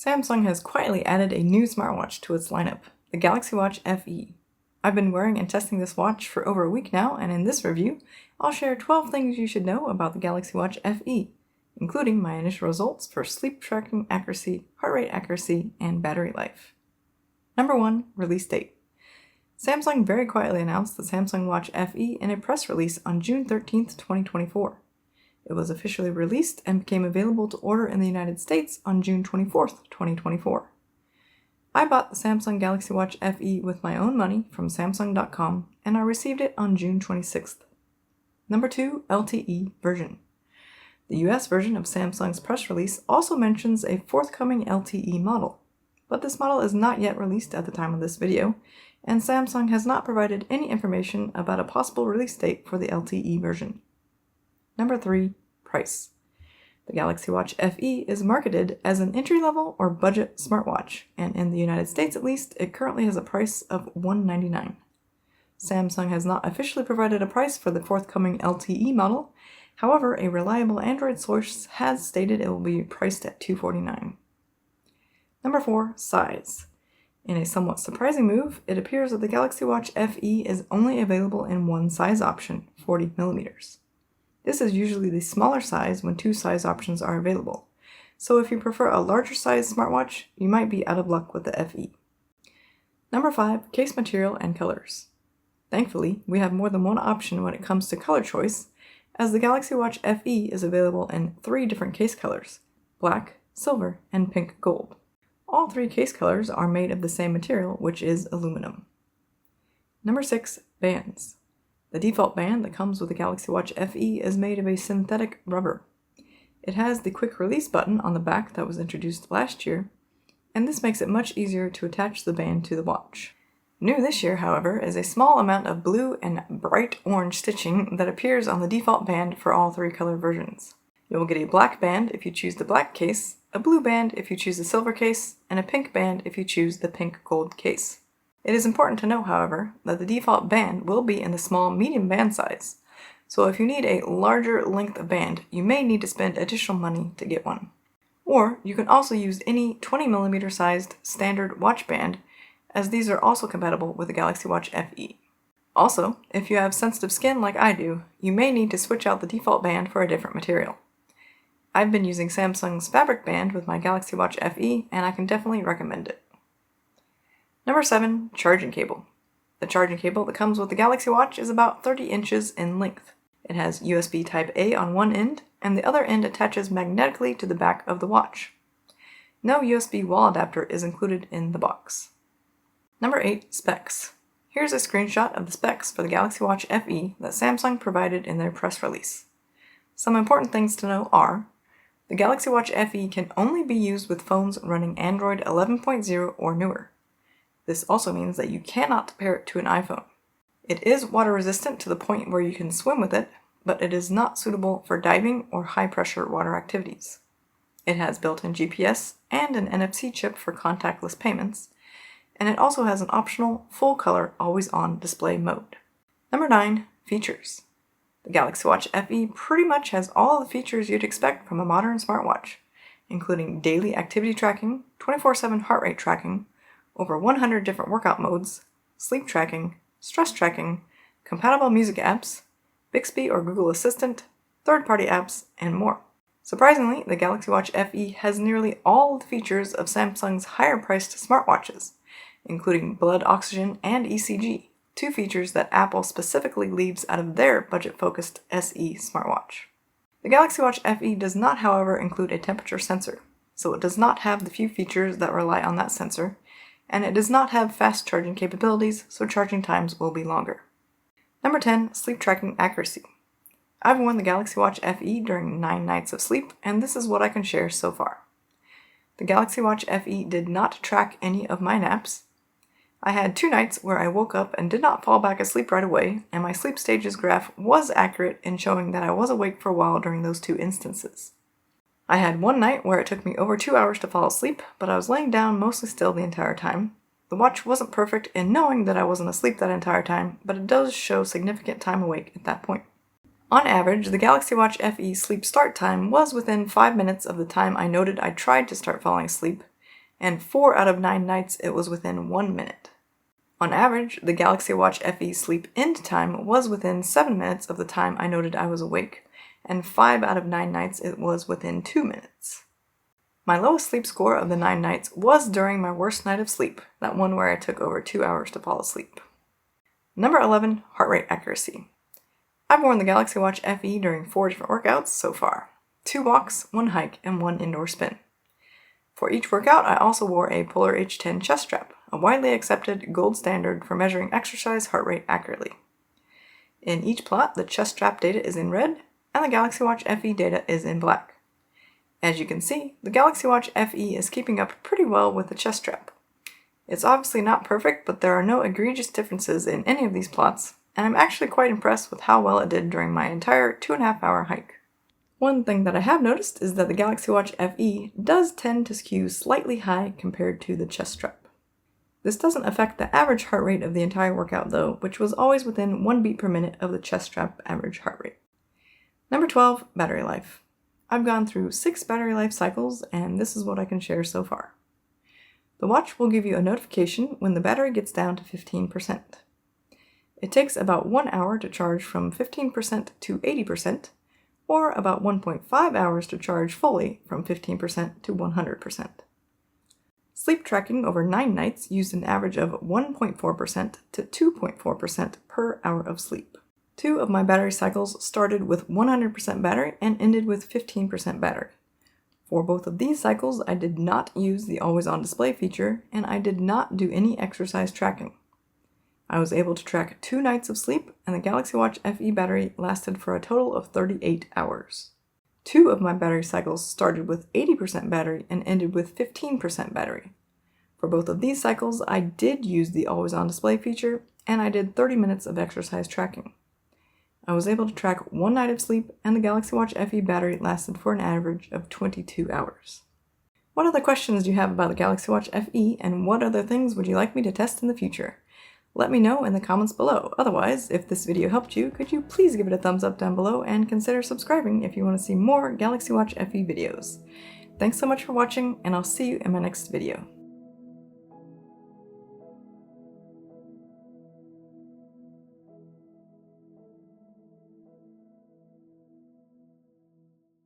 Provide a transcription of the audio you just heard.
Samsung has quietly added a new smartwatch to its lineup, the Galaxy Watch FE. I've been wearing and testing this watch for over a week now, and in this review, I'll share 12 things you should know about the Galaxy Watch FE, including my initial results for sleep tracking accuracy, heart rate accuracy, and battery life. Number 1. Release date. Samsung very quietly announced the Samsung Watch FE in a press release on June 13, 2024. It was officially released and became available to order in the United States on June 24, 2024. I bought the Samsung Galaxy Watch FE with my own money from Samsung.com, and I received it on June 26th. Number 2. LTE version. The US version of Samsung's press release also mentions a forthcoming LTE model, but this model is not yet released at the time of this video, and Samsung has not provided any information about a possible release date for the LTE version. Number 3. Price. The Galaxy Watch FE is marketed as an entry-level or budget smartwatch, and in the United States at least, it currently has a price of $199. Samsung has not officially provided a price for the forthcoming LTE model. However, a reliable Android source has stated it will be priced at $249. Number 4. Size. In a somewhat surprising move, it appears that the Galaxy Watch FE is only available in one size option, 40mm. This is usually the smaller size when two size options are available, so if you prefer a larger size smartwatch, you might be out of luck with the FE. Number 5. Case material and colors. Thankfully, we have more than one option when it comes to color choice, as the Galaxy Watch FE is available in 3 different case colors: black, silver, and pink gold. All 3 case colors are made of the same material, which is aluminum. Number 6. Bands. The default band that comes with the Galaxy Watch FE is made of a synthetic rubber. It has the quick release button on the back that was introduced last year, and this makes it much easier to attach the band to the watch. New this year, however, is a small amount of blue and bright orange stitching that appears on the default band for all 3 color versions. You will get a black band if you choose the black case, a blue band if you choose the silver case, and a pink band if you choose the pink gold case. It is important to know, however, that the default band will be in the small medium band size, so if you need a larger length of band, you may need to spend additional money to get one. Or you can also use any 20mm sized standard watch band, as these are also compatible with the Galaxy Watch FE. Also, if you have sensitive skin like I do, you may need to switch out the default band for a different material. I've been using Samsung's fabric band with my Galaxy Watch FE, and I can definitely recommend it. Number 7. Charging cable. The charging cable that comes with the Galaxy Watch is about 30 inches in length. It has USB Type-A on one end, and the other end attaches magnetically to the back of the watch. No USB wall adapter is included in the box. Number 8. Specs. Here's a screenshot of the specs for the Galaxy Watch FE that Samsung provided in their press release. Some important things to know are: the Galaxy Watch FE can only be used with phones running Android 11.0 or newer. This also means that you cannot pair it to an iPhone. It is water resistant to the point where you can swim with it, but it is not suitable for diving or high-pressure water activities. It has built-in GPS and an NFC chip for contactless payments, and it also has an optional full-color always-on display mode. Number 9. Features. The Galaxy Watch FE pretty much has all the features you'd expect from a modern smartwatch, including daily activity tracking, 24/7 heart rate tracking, over 100 different workout modes, sleep tracking, stress tracking, compatible music apps, Bixby or Google Assistant, third-party apps, and more. Surprisingly, the Galaxy Watch FE has nearly all the features of Samsung's higher-priced smartwatches, including blood oxygen and ECG, 2 features that Apple specifically leaves out of their budget-focused SE smartwatch. The Galaxy Watch FE does not, however, include a temperature sensor, so it does not have the few features that rely on that sensor, and it does not have fast charging capabilities, so charging times will be longer. Number 10. Sleep tracking accuracy. I've worn the Galaxy Watch FE during 9 nights of sleep, and this is what I can share so far. The Galaxy Watch FE did not track any of my naps. I had 2 nights where I woke up and did not fall back asleep right away, and my sleep stages graph was accurate in showing that I was awake for a while during those 2 instances. I had 1 night where it took me over 2 hours to fall asleep, but I was laying down mostly still the entire time. The watch wasn't perfect in knowing that I wasn't asleep that entire time, but it does show significant time awake at that point. On average, the Galaxy Watch FE sleep start time was within 5 minutes of the time I noted I tried to start falling asleep, and 4 out of 9 nights it was within 1 minute. On average, the Galaxy Watch FE sleep end time was within 7 minutes of the time I noted I was awake, and 5 out of 9 nights it was within 2 minutes. My lowest sleep score of the 9 nights was during my worst night of sleep, that one where I took over 2 hours to fall asleep. Number 11, heart rate accuracy. I've worn the Galaxy Watch FE during 4 different workouts so far. 2 walks, 1 hike, and 1 indoor spin. For each workout, I also wore a Polar H10 chest strap, a widely accepted gold standard for measuring exercise heart rate accurately. In each plot, the chest strap data is in red, and the Galaxy Watch FE data is in black. As you can see, the Galaxy Watch FE is keeping up pretty well with the chest strap. It's obviously not perfect, but there are no egregious differences in any of these plots, and I'm actually quite impressed with how well it did during my entire 2.5 hour hike. One thing that I have noticed is that the Galaxy Watch FE does tend to skew slightly high compared to the chest strap. This doesn't affect the average heart rate of the entire workout though, which was always within 1 beat per minute of the chest strap average heart rate. Number 12, battery life. I've gone through 6 battery life cycles, and this is what I can share so far. The watch will give you a notification when the battery gets down to 15%. It takes about 1 hour to charge from 15% to 80%, or about 1.5 hours to charge fully from 15% to 100%. Sleep tracking over 9 nights used an average of 1.4% to 2.4% per hour of sleep. 2 of my battery cycles started with 100% battery and ended with 15% battery. For both of these cycles, I did not use the always-on display feature, and I did not do any exercise tracking. I was able to track 2 nights of sleep, and the Galaxy Watch FE battery lasted for a total of 38 hours. 2 of my battery cycles started with 80% battery and ended with 15% battery. For both of these cycles, I did use the always-on display feature, and I did 30 minutes of exercise tracking. I was able to track 1 night of sleep, and the Galaxy Watch FE battery lasted for an average of 22 hours. What other questions do you have about the Galaxy Watch FE, and what other things would you like me to test in the future? Let me know in the comments below. Otherwise, if this video helped you, could you please give it a thumbs up down below and consider subscribing if you want to see more Galaxy Watch FE videos. Thanks so much for watching, and I'll see you in my next video.